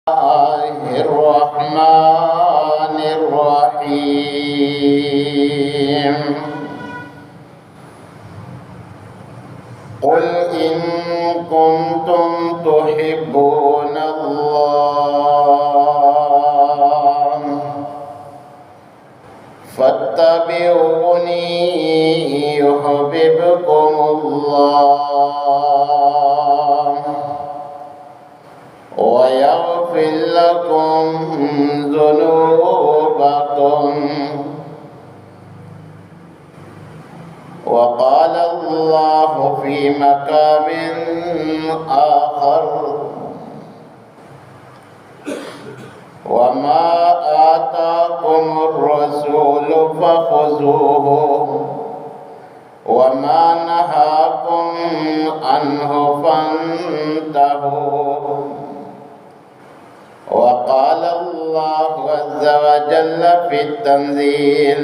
الرحمن الرحيم قل إن كنتم تحبون الله فاتبعوني يحببكم الله ويغفر لكم ذنوبكم وقال الله في مقام آخر وما آتاكم الرسول فخذوه وما نهاكم عنه فانتهوا وقال الله عز وجل في التنزيل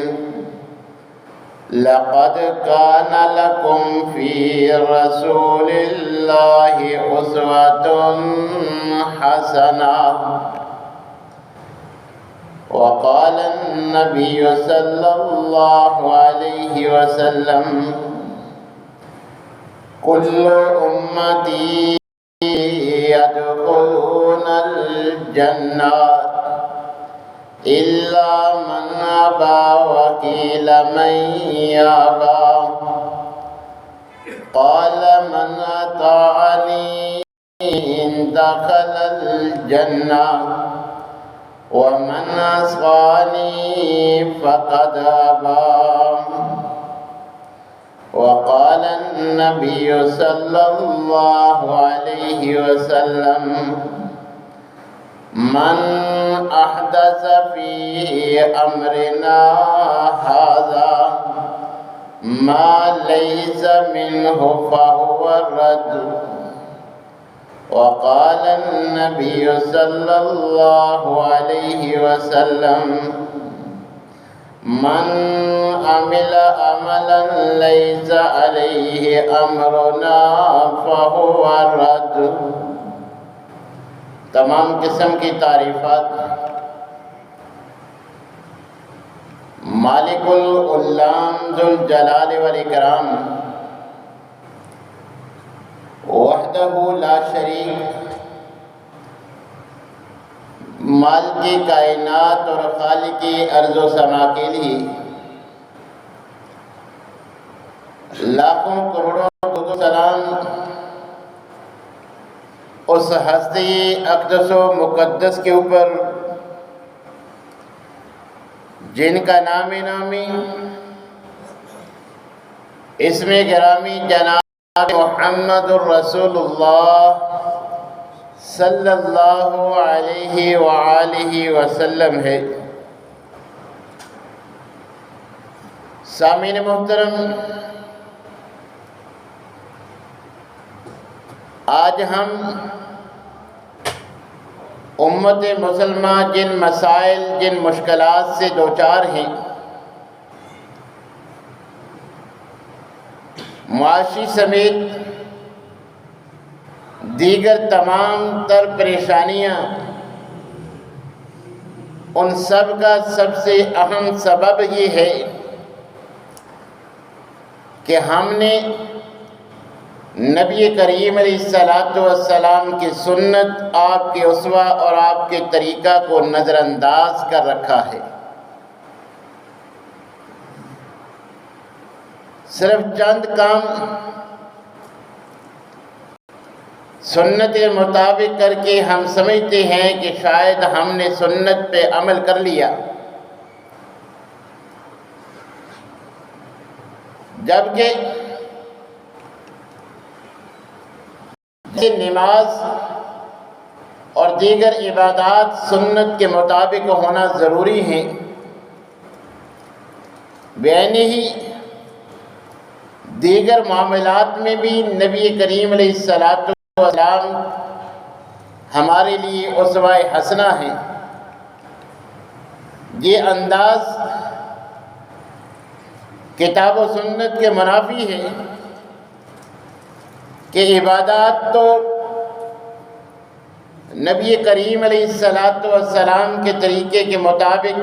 لقد كان لكم في رسول الله أسوة حسنة وقال النبي صلى الله عليه وسلم كل أمتي يدخلون الجنة إلا من أبى وقيل من يأبى قال من أطاعني دخل الجنة ومن عصاني فقد أبى وقال النبي صلى الله عليه وسلم من أحدث في أمرنا هذا ما ليس منه فهو رد وقال النبي صلى الله عليه وسلم من عمل عملا ليس عليه أمرنا فهو رد. تمام قسم کی تعریفات مالک العلام ذوالجلال والاکرام وحدہ لا شریک مالک کائنات اور خالق ارض و سما کے لیے لاکھوں کروڑوں درود و سلام اس ہستی اقدس و مقدس کے اوپر جن کا نام نامی اسم گرامی جناب محمد الرسول اللہ صلی اللہ علیہ وآلہ وسلم ہے. سامعین محترم، آج ہم امت مسلمہ جن مسائل جن مشکلات سے دوچار ہیں، معاشی سمیت دیگر تمام تر پریشانیاں، ان سب کا سب سے اہم سبب یہ ہے کہ ہم نے نبی کریم علیہ السلام کی سنت، آپ کے اسوہ اور آپ کے طریقہ کو نظر انداز کر رکھا ہے. صرف چند کام سنت مطابق کر کے ہم سمجھتے ہیں کہ شاید ہم نے سنت پہ عمل کر لیا، جبکہ نماز اور دیگر عبادات سنت کے مطابق ہونا ضروری ہیں. بعینہ ہی دیگر معاملات میں بھی نبی کریم علیہ السلام ہمارے لیے اسوہ حسنہ ہیں. یہ انداز کتاب و سنت کے منافی ہے کہ عبادات تو نبی کریم علیہ السلام کے طریقے کے مطابق،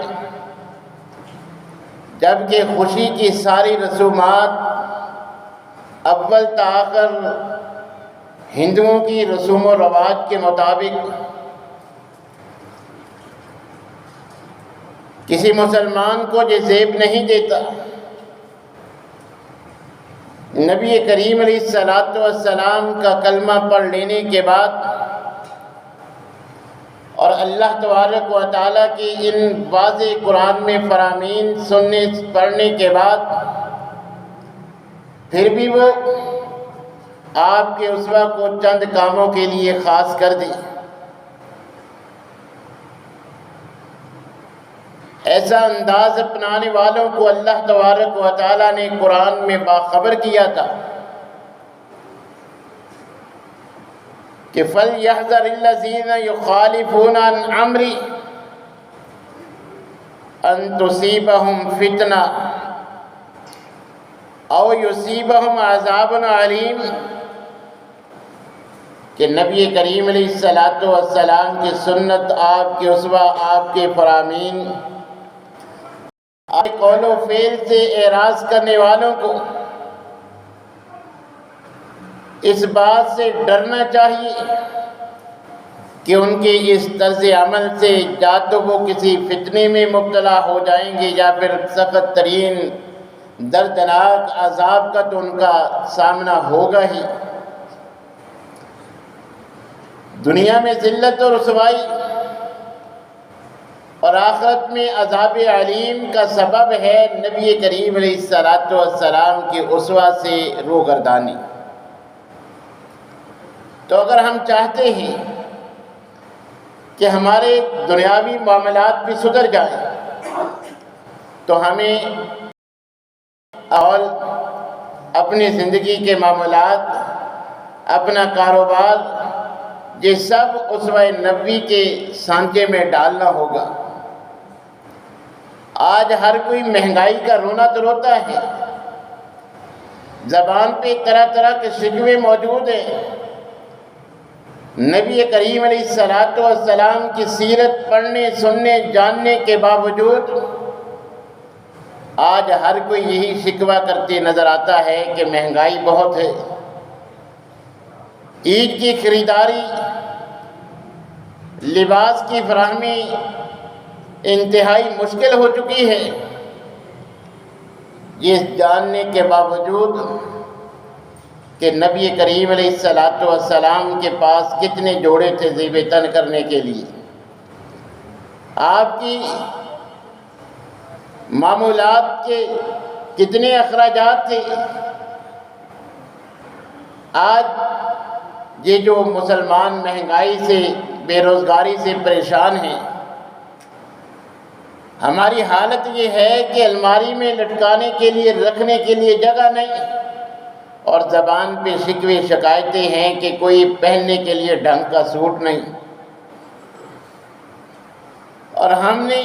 جبکہ خوشی کی ساری رسومات اول تا آخر ہندوؤں کی رسوم و رواج کے مطابق، کسی مسلمان کو یہ زیب نہیں دیتا۔ نبی کریم علیہ السلام کا کلمہ پڑھ لینے کے بعد اور اللہ تبارک و تعالیٰ کی ان واضح قرآن میں فرامین سننے پڑھنے کے بعد پھر بھی وہ آپ کے اسوہ کو چند کاموں کے لیے خاص کر دیں۔ ایسا انداز اپنانے والوں کو اللہ تبارک و تعالیٰ نے قرآن میں باخبر کیا تھا کہ فَلْيَحْذَرِ الَّذِينَ يُخَالِفُونَ عَنْ أَمْرِهِ أَن تُصِيبَهُمْ فِتْنَةٌ أَوْ يُصِيبَهُمْ عَذَابٌ عَلِيمٌ، کہ نبی کریم علیہ السلام کی سنت، آپ کے اسوہ، آپ کے فرامین، آپ کے قول و فعل سے اعراض کرنے والوں کو اس بات سے ڈرنا چاہیے کہ ان کے اس طرز عمل سے یا تو وہ کسی فتنے میں مبتلا ہو جائیں گے یا پھر سخت ترین دردناک عذاب کا تو ان کا سامنا ہوگا ہی۔ دنیا میں ذلت و رسوائی اور آخرت میں عذاب علیم کا سبب ہے نبی کریم علیہ السلام کی اسوہ سے روگردانی۔ تو اگر ہم چاہتے ہیں کہ ہمارے دنیاوی معاملات بھی سدھر جائیں تو ہمیں اور اپنی زندگی کے معاملات، اپنا کاروبار، یہ سب اسوہ نبوی کے سانچے میں ڈالنا ہوگا۔ آج ہر کوئی مہنگائی کا رونا تو روتا ہے، زبان پہ طرح طرح کے شکوے موجود ہیں۔ نبی کریم علیہ السلام کی سیرت پڑھنے، سننے، جاننے کے باوجود آج ہر کوئی یہی شکوہ کرتے نظر آتا ہے کہ مہنگائی بہت ہے، عید کی خریداری، لباس کی فراہمی انتہائی مشکل ہو چکی ہے۔ یہ جاننے کے باوجود کہ نبی کریم علیہ السلام کے پاس کتنے جوڑے تھے زیب تن کرنے کے لیے، آپ کی معمولات کے کتنے اخراجات تھے۔ آج یہ جو مسلمان مہنگائی سے، بے روزگاری سے پریشان ہیں، ہماری حالت یہ ہے کہ الماری میں لٹکانے کے لیے، رکھنے کے لیے جگہ نہیں، اور زبان پہ شکوے شکایتیں ہیں کہ کوئی پہننے کے لیے ڈھنگ کا سوٹ نہیں۔ اور ہم نے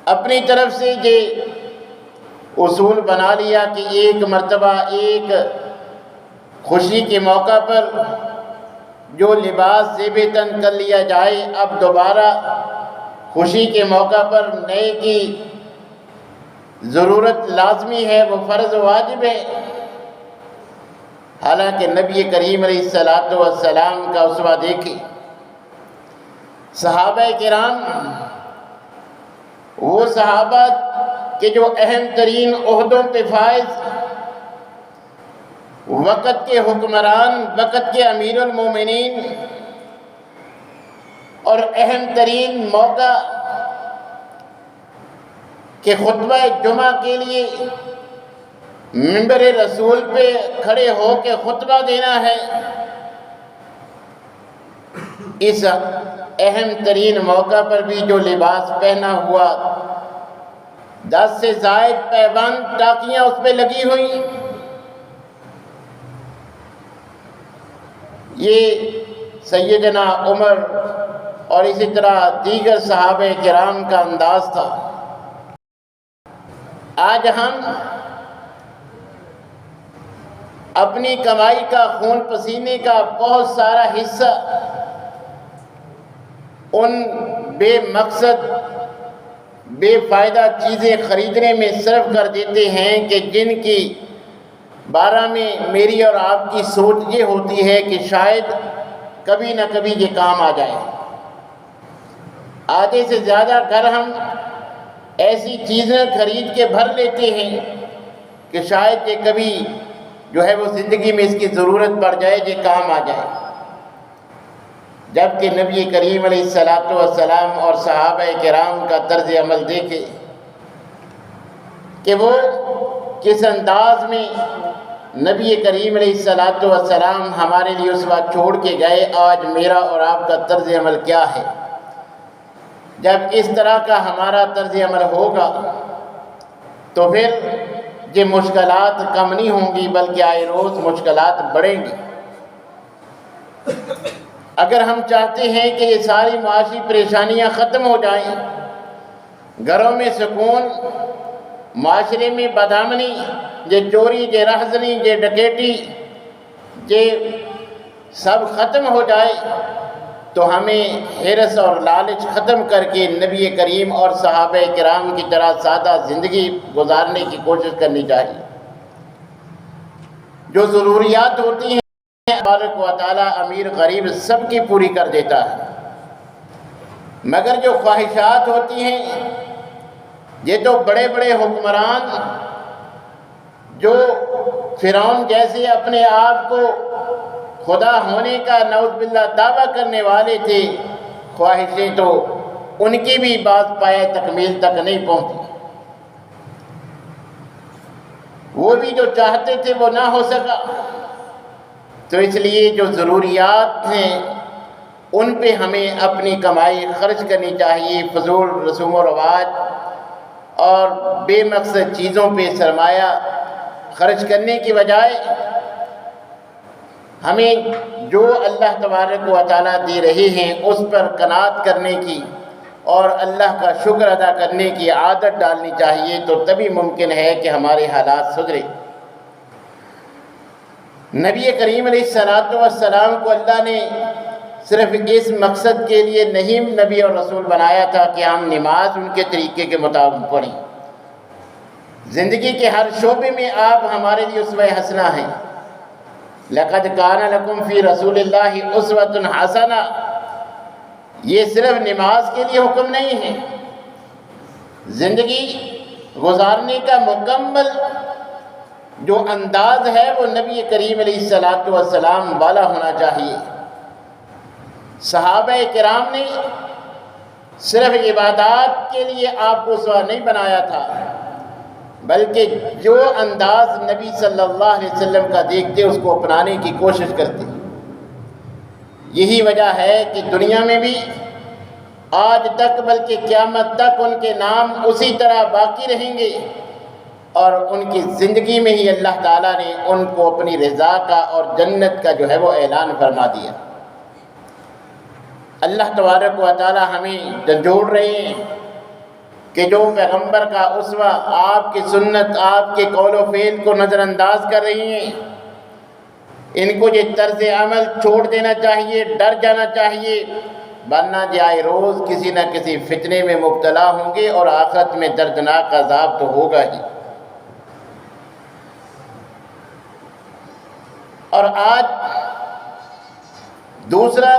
اپنی طرف سے یہ اصول بنا لیا کہ ایک مرتبہ ایک خوشی کے موقع پر جو لباس زیب تن کر لیا جائے، اب دوبارہ خوشی کے موقع پر نئے کی ضرورت لازمی ہے، وہ فرض واجب ہے۔ حالانکہ نبی کریم علیہ السلام کا اسوہ دیکھیں، صحابہ کرام، وہ صحابہ کہ جو اہم ترین عہدوں پہ فائز، وقت کے حکمران، وقت کے امیر المومنین، اور اہم ترین موقع کہ خطبہ جمعہ کے لیے منبر رسول پہ کھڑے ہو کے خطبہ دینا ہے، اس اہم ترین موقع پر بھی جو لباس پہنا ہوا، 10 سے زائد پیبند ٹاکیاں اس پہ لگی ہوئی، یہ سیدنا عمر اور اسی طرح دیگر صحابہ کرام کا انداز تھا۔ آج ہم اپنی کمائی کا، خون پسینے کا بہت سارا حصہ ان بے مقصد بے فائدہ چیزیں خریدنے میں صرف کر دیتے ہیں کہ جن کی بارے میں میری اور آپ کی سوچ یہ ہوتی ہے کہ شاید کبھی نہ کبھی یہ کام آ جائے۔ آدھے سے زیادہ گھر ہم ایسی چیزیں خرید کے بھر لیتے ہیں کہ شاید یہ کبھی جو ہے وہ زندگی میں اس کی ضرورت پڑ جائے، یہ کام آ جائے۔ جبکہ نبی کریم علیہ الصلوۃ والسلام اور صحابہ کرام کا طرز عمل دیکھے کہ وہ کس انداز میں نبی کریم علیہ الصلوۃ والسلام ہمارے لیے اسوہ چھوڑ کے گئے۔ آج میرا اور آپ کا طرز عمل کیا ہے؟ جب اس طرح کا ہمارا طرز عمل ہوگا تو پھر یہ مشکلات کم نہیں ہوں گی بلکہ آئے روز مشکلات بڑھیں گی۔ اگر ہم چاہتے ہیں کہ یہ ساری معاشی پریشانیاں ختم ہو جائیں، گھروں میں سکون، معاشرے میں بدامنی، یہ چوری، یہ رہزنی، یہ ڈکیٹی، یہ سب ختم ہو جائے تو ہمیں حرص اور لالچ ختم کر کے نبی کریم اور صحابہ کرام کی طرح سادہ زندگی گزارنے کی کوشش کرنی چاہیے۔ جو ضروریات ہوتی ہیں تبارک و تعالیٰ امیر غریب سب کی پوری کر دیتا ہے، مگر جو خواہشات ہوتی ہیں یہ تو بڑے بڑے حکمران جو فرعون جیسے اپنے آپ کو خدا ہونے کا نعوذ باللہ دعویٰ کرنے والے تھے، خواہشیں تو ان کی بھی بعض پائے تکمیل تک نہیں پہنچی۔ وہ بھی جو چاہتے تھے وہ نہ ہو سکا، تو اس لیے جو ضروریات ہیں ان پہ ہمیں اپنی کمائی خرچ کرنی چاہیے۔ فضول رسوم و رواج اور بے مقصد چیزوں پہ سرمایہ خرچ کرنے کی بجائے ہمیں جو اللہ تبارک و تعالیٰ دے رہے ہیں اس پر قناعت کرنے کی اور اللہ کا شکر ادا کرنے کی عادت ڈالنی چاہیے، تو تبھی ممکن ہے کہ ہمارے حالات سدھرے۔ نبی کریم علیہ الصلوۃ والسلام کو اللہ نے صرف اس مقصد کے لیے نہیں نبی اور رسول بنایا تھا کہ ہم نماز ان کے طریقے کے مطابق پڑھیں۔ زندگی کے ہر شعبے میں آپ ہمارے لیے اسوہ حسنہ ہیں۔ لقد کان لکم فی رسول اللہ اسوۃ حسنہ، یہ صرف نماز کے لیے حکم نہیں ہے، زندگی گزارنے کا مکمل جو انداز ہے وہ نبی کریم علیہ الصلوۃ والسلام والا ہونا چاہیے۔ صحابہ کرام نے صرف عبادات کے لیے آپ کو اسوہ نہیں بنایا تھا، بلکہ جو انداز نبی صلی اللہ علیہ وسلم کا دیکھتے اس کو اپنانے کی کوشش کرتے۔ یہی وجہ ہے کہ دنیا میں بھی آج تک بلکہ قیامت تک ان کے نام اسی طرح باقی رہیں گے، اور ان کی زندگی میں ہی اللہ تعالیٰ نے ان کو اپنی رضا کا اور جنت کا جو ہے وہ اعلان فرما دیا۔ اللہ تبارک و تعالیٰ ہمیں جھنجھوڑ رہے ہیں کہ جو پیغمبر کا اسوہ آپ کی سنت، آپ کے قول و فعل کو نظر انداز کر رہی ہیں، ان کو یہ طرز عمل چھوڑ دینا چاہیے، ڈر جانا چاہیے، ورنہ جائے روز کسی نہ کسی فتنے میں مبتلا ہوں گے اور آخرت میں دردناک عذاب تو ہوگا ہی۔ اور آج دوسرا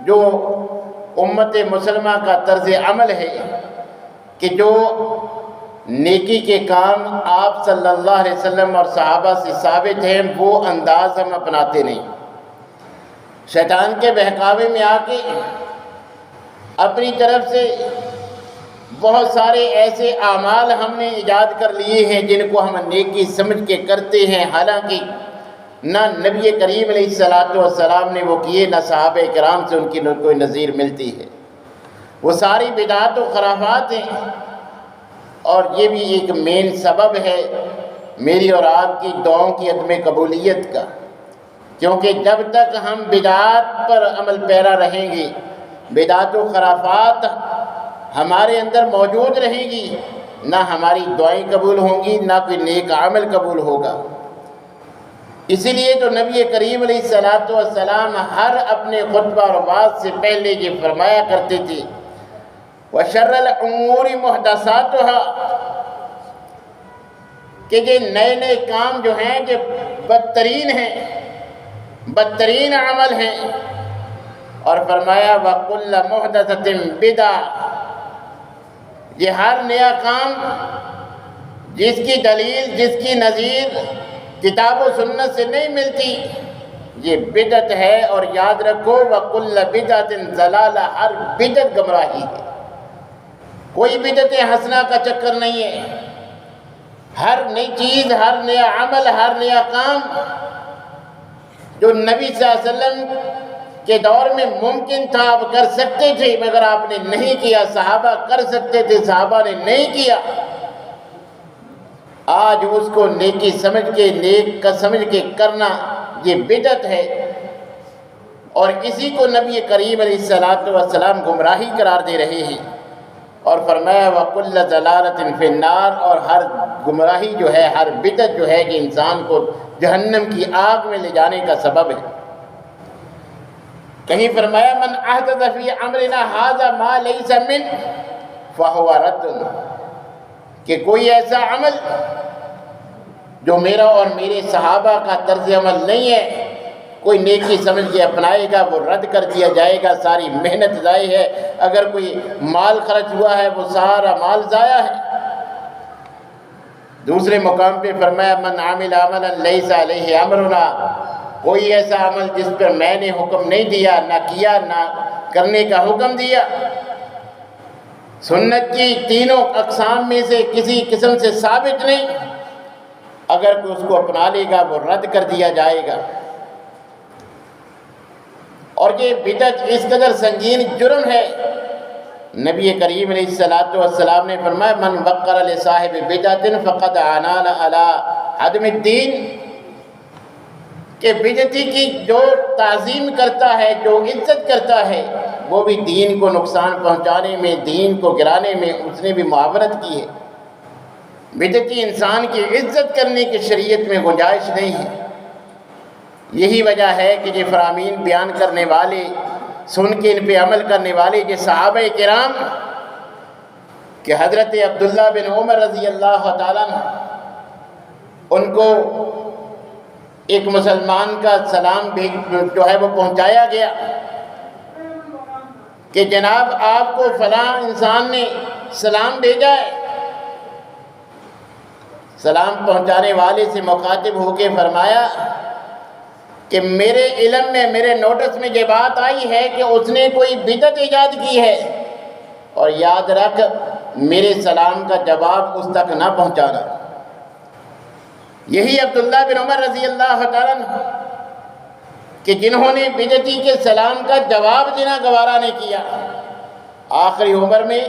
جو امت مسلمہ کا طرز عمل ہے کہ جو نیکی کے کام آپ صلی اللہ علیہ وسلم اور صحابہ سے ثابت ہیں وہ انداز ہم اپناتے نہیں۔ شیطان کے بہکاوے میں آ کے اپنی طرف سے بہت سارے ایسے اعمال ہم نے ایجاد کر لیے ہیں جن کو ہم نیکی سمجھ کے کرتے ہیں، حالانکہ نہ نبی کریم علیہ الصلوۃ والسلام نے وہ کیے، نہ صحابہ کرام سے ان کی کوئی نظیر ملتی ہے۔ وہ ساری بدعات و خرافات ہیں، اور یہ بھی ایک مین سبب ہے میری اور آپ کی دعاؤں کی عدم قبولیت کا، کیونکہ جب تک ہم بدعات پر عمل پیرا رہیں گے، بدعات و خرافات ہمارے اندر موجود رہیں گی، نہ ہماری دعائیں قبول ہوں گی، نہ کوئی نیک عمل قبول ہوگا۔ اسی لیے تو نبی کریم علیہ الصلوۃ والسلام ہر اپنے خطبہ اور وعظ سے پہلے یہ فرمایا کرتے تھے وَشَرَّ الْأُمُورِ مُحْدَثَاتُهَا، کہ یہ نئے نئے کام جو ہیں یہ بدترین ہیں، بدترین عمل ہیں، اور فرمایا وَكُلَّ مُحْدَثَةٍ بِدْعَةٍ، یہ ہر نیا کام جس کی دلیل جس کی نظیر کتاب و سنت سے نہیں ملتی یہ بدعت ہے، اور یاد رکھو وَكُلَّ بِدْعَةٍ ضَلَالَةٍ، ہر بدعت گمراہی ہے، کوئی بدعت حسنہ کا چکر نہیں ہے، ہر نئی چیز، ہر نیا عمل، ہر نیا کام جو نبی صلی اللہ علیہ وسلم کے دور میں ممکن تھا آپ کر سکتے تھے مگر آپ نے نہیں کیا، صحابہ کر سکتے تھے صحابہ نے نہیں کیا، آج اس کو نیکی سمجھ کے نیک کا سمجھ کے کرنا یہ بدعت ہے، اور اسی کو نبی کریم علیہ الصلوۃ والسلام گمراہی قرار دے رہے ہیں، اور فرمایا وَكُلَّ ضَلَالَةٍ فِي النَّارِ، اور ہر گمراہی جو ہے، ہر بدعت جو ہے کہ انسان کو جہنم کی آگ میں لے جانے کا سبب ہے۔ کہیں فرمایا من احدث فی امرنا ھذا ما لیس منہ فہو رد، کہ کوئی ایسا عمل جو میرا اور میرے صحابہ کا طرز عمل نہیں ہے، کوئی نیکی سمجھ کے اپنائے گا وہ رد کر دیا جائے گا، ساری محنت ضائع ہے، اگر کوئی مال خرچ ہوا ہے وہ سارا مال ضائع ہے۔ دوسرے مقام پہ فرمایا من عمل عملا لیس علیہ امرنا، کوئی ایسا عمل جس پر میں نے حکم نہیں دیا، نہ کیا، نہ کرنے کا حکم دیا۔ سنت کی تینوں اقسام میں سے کسی قسم سے ثابت نہیں، اگر کوئی اس کو اپنا لے گا وہ رد کر دیا جائے گا۔ اور یہ بدعت اس قدر سنگین جرم ہے، نبی کریم علیہ الصلوۃ والسلام نے فرمایا من وقر لصاحب بدعۃ فقد عنان علی عدم الدین، کہ بدعتی کی جو تعظیم کرتا ہے، جو عزت کرتا ہے، وہ بھی دین کو نقصان پہنچانے میں، دین کو گرانے میں اس نے بھی معاونت کی ہے۔ بدعتی انسان کی عزت کرنے کی شریعت میں گنجائش نہیں ہے۔ یہی وجہ ہے کہ یہ فرامین بیان کرنے والے، سن کے ان پہ عمل کرنے والے یہ صحابہ کرام، کہ حضرت عبداللہ بن عمر رضی اللہ تعالیٰ عنہ، ان کو ایک مسلمان کا سلام جو ہے وہ پہنچایا گیا کہ جناب آپ کو فلاں انسان نے سلام بھیجا ہے۔ سلام پہنچانے والے سے مخاطب ہو کے فرمایا کہ میرے علم میں، میرے نوٹس میں یہ بات آئی ہے کہ اس نے کوئی بدعت ایجاد کی ہے، اور یاد رکھ میرے سلام کا جواب اس تک نہ پہنچانا۔ یہی عبداللہ بن عمر رضی اللہ تعالیٰ عنہ کہ جنہوں نے بدعتی کے سلام کا جواب دینا گوارا نہیں کیا، آخری عمر میں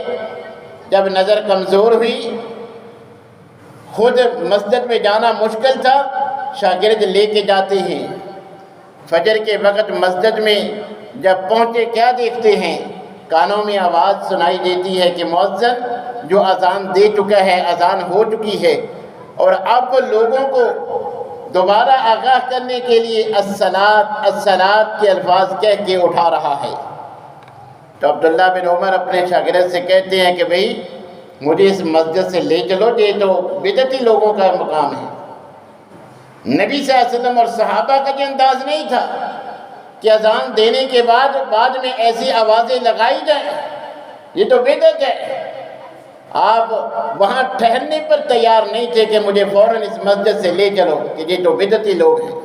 جب نظر کمزور ہوئی، خود مسجد میں جانا مشکل تھا، شاگرد لے کے جاتے ہیں، فجر کے وقت مسجد میں جب پہنچے کیا دیکھتے ہیں، کانوں میں آواز سنائی دیتی ہے کہ مؤذن جو اذان دے چکا ہے، اذان ہو چکی ہے، اور اب لوگوں کو دوبارہ آگاہ کرنے کے لیے الصلاۃ الصلاۃ کے الفاظ کہہ کے اٹھا رہا ہے۔ تو عبداللہ بن عمر اپنے شاگرد سے کہتے ہیں کہ بھئی مجھے اس مسجد سے لے چلو، یہ تو بدعتی لوگوں کا مقام ہے۔ نبی صلی اللہ علیہ وسلم اور صحابہ کا یہ انداز نہیں تھا کہ اذان دینے کے بعد میں ایسی آوازیں لگائی جائیں، یہ تو بدعت ہے۔ آپ وہاں ٹھہرنے پر تیار نہیں تھے کہ مجھے فوراً اس مسجد سے لے چلو، کہ یہ تو بدعتی لوگ ہیں۔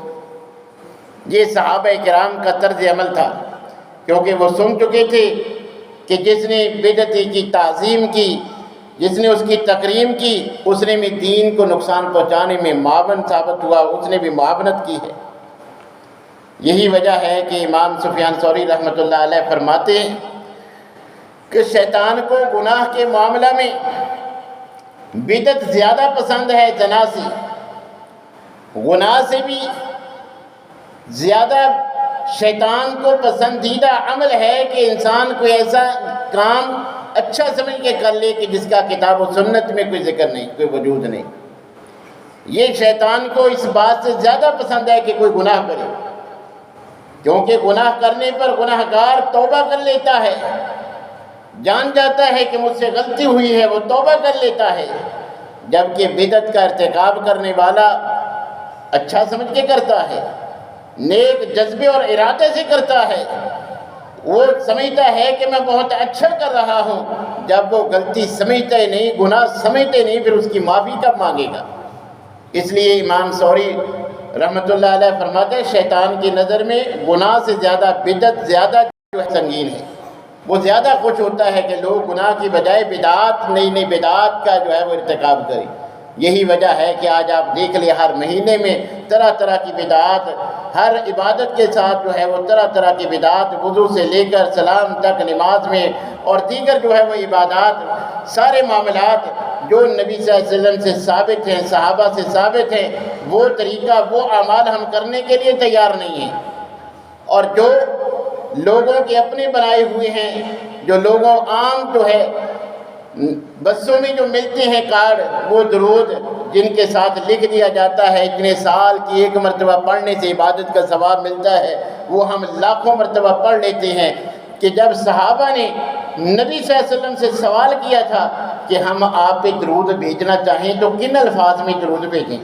یہ صحابہ کرام کا طرز عمل تھا، کیونکہ وہ سن چکے تھے کہ جس نے بدعتی کی تعظیم کی، جس نے اس کی تکریم کی، اس نے بھی دین کو نقصان پہنچانے میں معاون ثابت ہوا، اس نے بھی معاونت کی ہے۔ یہی وجہ ہے کہ امام سفیان ثوری رحمۃ اللہ علیہ فرماتے ہیں کہ شیطان کو گناہ کے معاملہ میں بدعت زیادہ پسند ہے زنا سے، گناہ سے بھی زیادہ شیطان کو پسندیدہ عمل ہے کہ انسان کوئی ایسا کام اچھا سمجھ کے کر لے کہ جس کا کتاب و سنت میں کوئی ذکر نہیں، کوئی وجود نہیں۔ یہ شیطان کو اس بات سے زیادہ پسند ہے کہ کوئی گناہ کرے، کیونکہ گناہ کرنے پر گناہ گار توبہ کر لیتا ہے، جان جاتا ہے کہ مجھ سے غلطی ہوئی ہے، وہ توبہ کر لیتا ہے، جبکہ بدعت کا ارتکاب کرنے والا اچھا سمجھ کے کرتا ہے، نیک جذبے اور ارادے سے کرتا ہے، وہ سمجھتا ہے کہ میں بہت اچھا کر رہا ہوں، جب وہ غلطی سمجھتا ہی نہیں، گناہ سمجھتے نہیں، پھر اس کی معافی کب مانگے گا؟ اس لیے امام ثوری رحمۃ اللہ علیہ فرماتے ہیں شیطان کی نظر میں گناہ سے زیادہ بدعت زیادہ جو ہے سنگین ہے، وہ زیادہ خوش ہوتا ہے کہ لوگ گناہ کی بجائے بدعات، نئی نئی بدعات کا جو ہے وہ ارتکاب کریں۔ یہی وجہ ہے کہ آج آپ دیکھ لیں ہر مہینے میں طرح طرح کی بدعات، ہر عبادت کے ساتھ جو ہے وہ طرح طرح کی بدعات، وضو سے لے کر سلام تک، نماز میں اور دیگر جو ہے وہ عبادات، سارے معاملات جو نبی صلی اللہ علیہ وسلم سے ثابت ہیں، صحابہ سے ثابت ہیں، وہ طریقہ، وہ اعمال ہم کرنے کے لیے تیار نہیں ہیں، اور جو لوگوں کے اپنے بنائے ہوئے ہیں، جو لوگوں عام جو ہے بسوں میں جو ملتے ہیں کارڈ، وہ درود جن کے ساتھ لکھ دیا جاتا ہے اتنے سال کی ایک مرتبہ پڑھنے سے عبادت کا ثواب ملتا ہے، وہ ہم لاکھوں مرتبہ پڑھ لیتے ہیں۔ کہ جب صحابہ نے نبی صلی اللہ علیہ وسلم سے سوال کیا تھا کہ ہم آپ پہ درود بھیجنا چاہیں تو کن الفاظ میں درود بھیجیں،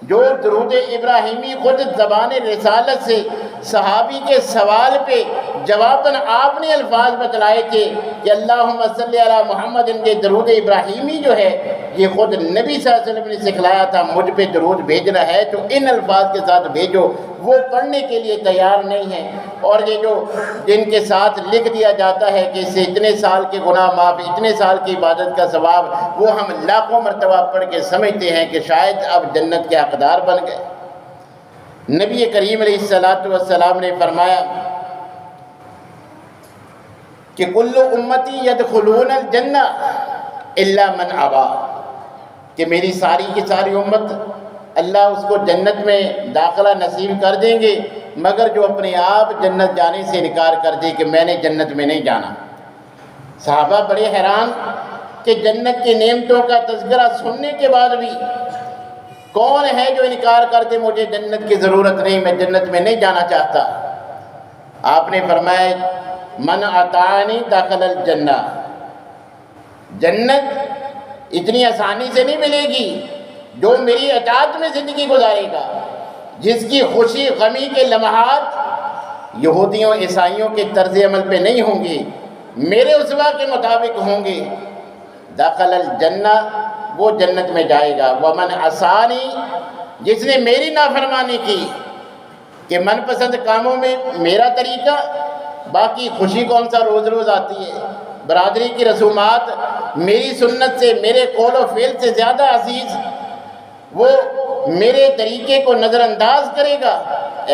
جو درود ابراہیمی خود زبان رسالت سے صحابی کے سوال پہ جواباً آپ نے الفاظ بتلائے تھے کہ اللہم صلی علی محمد، ان کے درود ابراہیمی جو ہے یہ خود نبی صلی اللہ علیہ وسلم نے سکھلایا تھا، مجھ پہ درود بھیجنا ہے تو ان الفاظ کے ساتھ بھیجو، وہ پڑھنے کے لیے تیار نہیں ہیں۔ اور یہ جو جن کے ساتھ لکھ دیا جاتا ہے کہ اس سے اتنے سال کے گناہ معاف، اتنے سال کی عبادت کا ثواب، وہ ہم لاکھوں مرتبہ پڑھ کے سمجھتے ہیں کہ شاید اب جنت کے حقدار بن گئے۔ نبی کریم علیہ السلام نے فرمایا کہ کل امتی یدخلون الجنہ الا من ابا، کہ میری ساری کی ساری امت اللہ اس کو جنت میں داخلہ نصیب کر دیں گے، مگر جو اپنے آپ جنت جانے سے انکار کر دے کہ میں نے جنت میں نہیں جانا۔ صحابہ بڑے حیران کہ جنت کی نعمتوں کا تذکرہ سننے کے بعد بھی کون ہے جو انکار کر دے مجھے جنت کی ضرورت نہیں، میں جنت میں نہیں جانا چاہتا۔ آپ نے فرمایا من اطاعنی دخل الجنہ، جنت اتنی آسانی سے نہیں ملے گی، جو میری اطاعت میں زندگی گزارے گا، جس کی خوشی غمی کے لمحات یہودیوں عیسائیوں کے طرز عمل پہ نہیں ہوں گے، میرے اسوا کے مطابق ہوں گے، دخل الجنہ، وہ جنت میں جائے گا۔ ومن عصانی، جس نے میری نافرمانی کی کہ من پسند کاموں میں میرا طریقہ، باقی خوشی کون سا روز روز آتی ہے، برادری کی رسومات میری سنت سے، میرے قول و فعل سے زیادہ عزیز، وہ میرے طریقے کو نظر انداز کرے گا،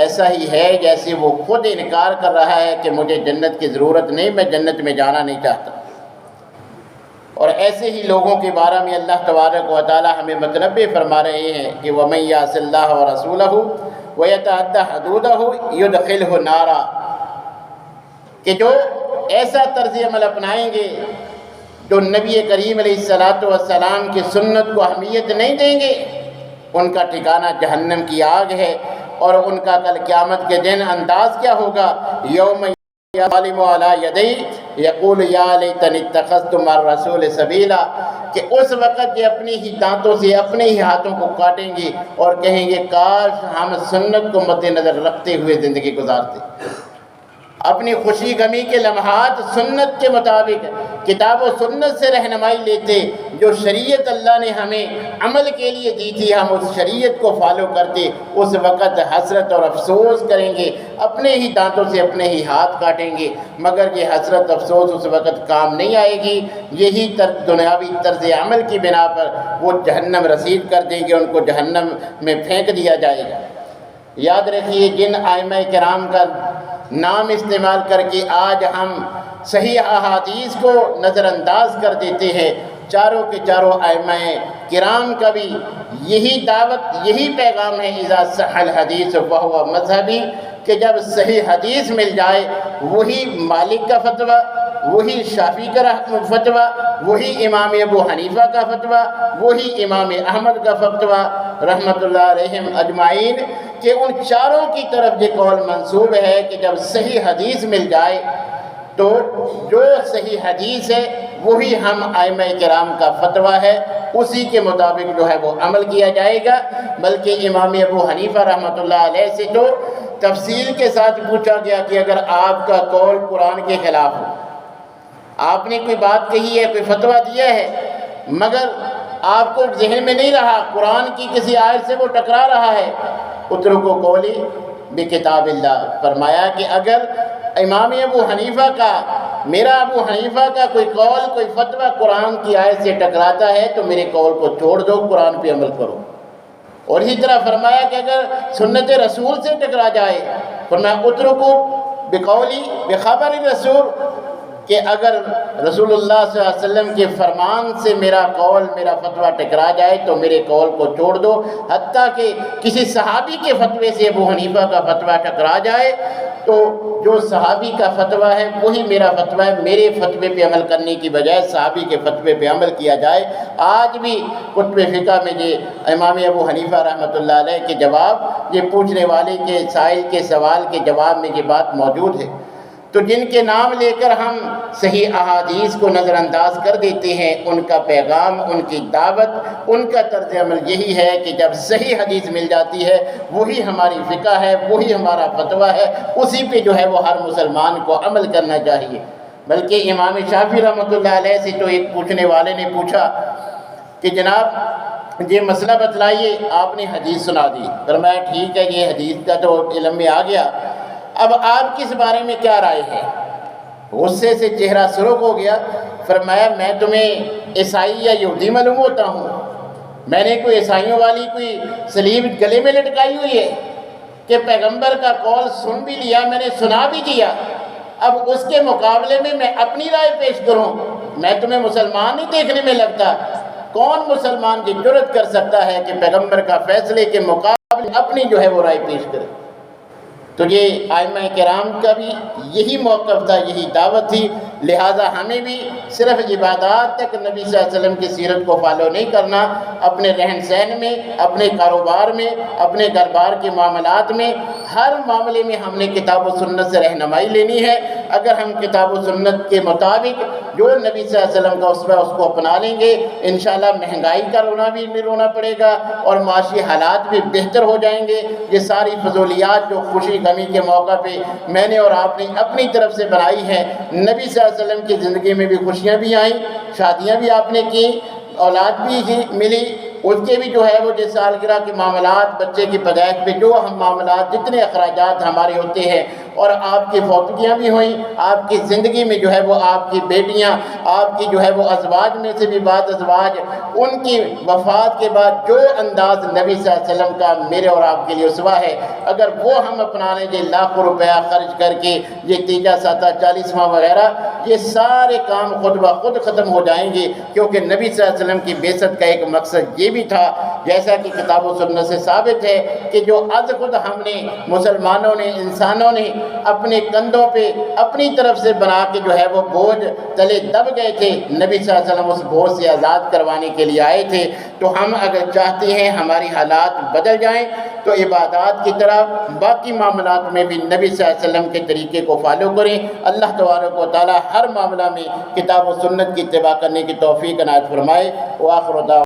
ایسا ہی ہے جیسے وہ خود انکار کر رہا ہے کہ مجھے جنت کی ضرورت نہیں، میں جنت میں جانا نہیں چاہتا۔ اور ایسے ہی لوگوں کے بارے میں اللہ تبارک و تعالی ہمیں متنبہ فرما رہے ہیں کہ وَمَن يَعْصِ اللَّهَ وَرَسُولَهُ وَيَتَعَدَّ حُدُودَهُ يُدْخِلْهُ نَارًا، کہ جو ایسا طرز عمل اپنائیں گے، جو نبی کریم علیہ السلام کی سنت کو اہمیت نہیں دیں گے، ان کا ٹھکانہ جہنم کی آگ ہے، اور ان کا کل قیامت کے دن انداز کیا ہوگا، یوم الظالم علی یدی یقول یا لیتنی اتخذت مع الرسول سبیلا، کہ اس وقت یہ اپنی ہی دانتوں سے اپنے ہی ہاتھوں کو کاٹیں گے اور کہیں گے کاش ہم سنت کو مد نظر رکھتے ہوئے زندگی گزارتے، اپنی خوشی غمی کے لمحات سنت کے مطابق کتاب و سنت سے رہنمائی لیتے، جو شریعت اللہ نے ہمیں عمل کے لیے دی تھی ہم اس شریعت کو فالو کرتے، اس وقت حسرت اور افسوس کریں گے، اپنے ہی دانتوں سے اپنے ہی ہاتھ کاٹیں گے، مگر یہ حسرت افسوس اس وقت کام نہیں آئے گی، یہی دنیاوی طرز عمل کی بنا پر وہ جہنم رسید کر دیں گے، ان کو جہنم میں پھینک دیا جائے گا۔ یاد رکھیے جن ائمہ کرام کا نام استعمال کر کے آج ہم صحیح احادیث کو نظر انداز کر دیتے ہیں، چاروں کے چاروں ائمہ کرام کا بھی یہی دعوت، یہی پیغام ہے، اذا صح الحدیث فہو مذہبی، کہ جب صحیح حدیث مل جائے وہی مالک کا فتویٰ، وہی شافعی کا فتویٰ، وہی امام ابو حنیفہ کا فتویٰ، وہی امام احمد کا فتویٰ رحمۃ اللہ علیہم اجمعین، کہ ان چاروں کی طرف یہ قول منسوب ہے کہ جب صحیح حدیث مل جائے تو جو صحیح حدیث ہے وہی ہم ائمہ کرام کا فتویٰ ہے، اسی کے مطابق جو ہے وہ عمل کیا جائے گا۔ بلکہ امام ابو حنیفہ رحمۃ اللہ علیہ سے تو تفصیل کے ساتھ پوچھا گیا کہ اگر آپ کا قول قرآن کے خلاف ہو، آپ نے کوئی بات کہی ہے، کوئی فتویٰ دیا ہے، مگر آپ کو ذہن میں نہیں رہا، قرآن کی کسی آیت سے وہ ٹکرا رہا ہے، اترکوا قولی بکتاب اللہ، فرمایا کہ اگر امام ابو حنیفہ کا، میرا ابو حنیفہ کا کوئی قول، کوئی فتویٰ قرآن کی آیت سے ٹکراتا ہے تو میرے قول کو چھوڑ دو، قرآن پہ عمل کرو۔ اور اسی طرح فرمایا کہ اگر سنت رسول سے ٹکرا جائے، فرمایا اترکوا بقولی بخبر رسول، کہ اگر رسول اللہ صلی اللہ علیہ وسلم کے فرمان سے میرا قول، میرا فتویٰ ٹکرا جائے تو میرے قول کو چھوڑ دو۔ حتیٰ کہ کسی صحابی کے فتوے سے ابو حنیفہ کا فتویٰ ٹکرا جائے تو جو صحابی کا فتویٰ ہے وہی میرا فتویٰ ہے، میرے فتوے پہ عمل کرنے کی بجائے صحابی کے فتوے پہ عمل کیا جائے۔ آج بھی کتب فقہ میں یہ امام ابو حنیفہ رحمۃ اللہ علیہ کے جواب، یہ پوچھنے والے کے سائل کے سوال کے جواب میں یہ بات موجود ہے۔ تو جن کے نام لے کر ہم صحیح احادیث کو نظر انداز کر دیتے ہیں، ان کا پیغام، ان کی دعوت، ان کا طرز عمل یہی ہے کہ جب صحیح حدیث مل جاتی ہے وہی ہماری فقہ ہے، وہی ہمارا فتویٰ ہے، اسی پہ جو ہے وہ ہر مسلمان کو عمل کرنا چاہیے۔ بلکہ امام شافعی رحمۃ اللہ علیہ سے تو ایک پوچھنے والے نے پوچھا کہ جناب یہ مسئلہ بتلائیے، آپ نے حدیث سنا دی، فرمایا ٹھیک ہے یہ حدیث کا تو علم میں آ گیا، اب آپ کس بارے میں کیا رائے ہے؟ غصے سے چہرہ سرخ ہو گیا، فرمایا میں تمہیں عیسائی یا یہودی معلوم ہوتا ہوں؟ میں نے کوئی عیسائیوں والی کوئی سلیب گلے میں لٹکائی ہوئی ہے کہ پیغمبر کا قول سن بھی لیا، میں نے سنا بھی دیا، اب اس کے مقابلے میں اپنی رائے پیش کروں؟ میں تمہیں مسلمان نہیں دیکھنے میں لگتا؟ کون مسلمان کی جرأت کر سکتا ہے کہ پیغمبر کا فیصلے کے مقابلے اپنی جو ہے وہ رائے پیش کرے؟ تو یہ ائمہ کرام کا بھی یہی موقف تھا، یہی دعوت تھی، لہٰذا ہمیں بھی صرف عبادات تک نبی صلی اللہ علیہ وسلم کی سیرت کو فالو نہیں کرنا، اپنے رہن سہن میں، اپنے کاروبار میں، اپنے گھر بار کے معاملات میں، ہر معاملے میں ہم نے کتاب و سنت سے رہنمائی لینی ہے۔ اگر ہم کتاب و سنت کے مطابق جو نبی صلی اللہ علیہ وسلم کا اسوہ اس کو اپنا لیں گے، انشاءاللہ مہنگائی کا رونا بھی نہیں رونا پڑے گا اور معاشی حالات بھی بہتر ہو جائیں گے۔ یہ ساری فضولیات جو خوشی غمی کے موقع پہ میں نے اور آپ نے اپنی طرف سے بنائی ہیں، نبی صلی اللہ علیہ وسلم کی زندگی میں بھی خوشیاں بھی آئیں، شادیاں بھی آپ نے کی، اولاد بھی ملی، اس کے بھی جو ہے وہ جس سالگرہ کے معاملات، بچے کی پیدائش پہ جو ہم معاملات، جتنے اخراجات ہمارے ہوتے ہیں، اور آپ کی فوتگیاں بھی ہوئیں، آپ کی زندگی میں جو ہے وہ آپ کی بیٹیاں، آپ کی جو ہے وہ ازواج میں سے بھی بعض ازواج، ان کی وفات کے بعد جو انداز نبی صلی اللہ علیہ وسلم کا میرے اور آپ کے لیے اسوہ ہے، اگر وہ ہم اپنا لیں گے لاکھوں روپیہ خرچ کر کے، یہ تیجا ساتہ 40واں وغیرہ، یہ سارے کام خود بخود ختم ہو جائیں گے، کیونکہ نبی صلی اللہ علیہ وسلم کی بعثت کا ایک مقصد یہ بھی تھا، جیسا کہ کتاب و سنت سے ثابت ہے کہ جو از خود ہم نے مسلمانوں نے، انسانوں نے اپنے کندھوں پہ اپنی طرف سے بنا کے جو ہے وہ بوجھ تلے دب گئے تھے، نبی صلی اللہ علیہ وسلم اس بوجھ سے آزاد کروانے کے لیے آئے تھے۔ تو ہم اگر چاہتے ہیں ہماری حالات بدل جائیں تو عبادات کی طرف، باقی معاملات میں بھی نبی صلی اللہ علیہ وسلم کے طریقے کو فالو کریں۔ اللہ تبارک و تعالی ہر معاملہ میں کتاب و سنت کی اتباع کرنے کی توفیق عنایت فرمائے۔ وآخر دعوانا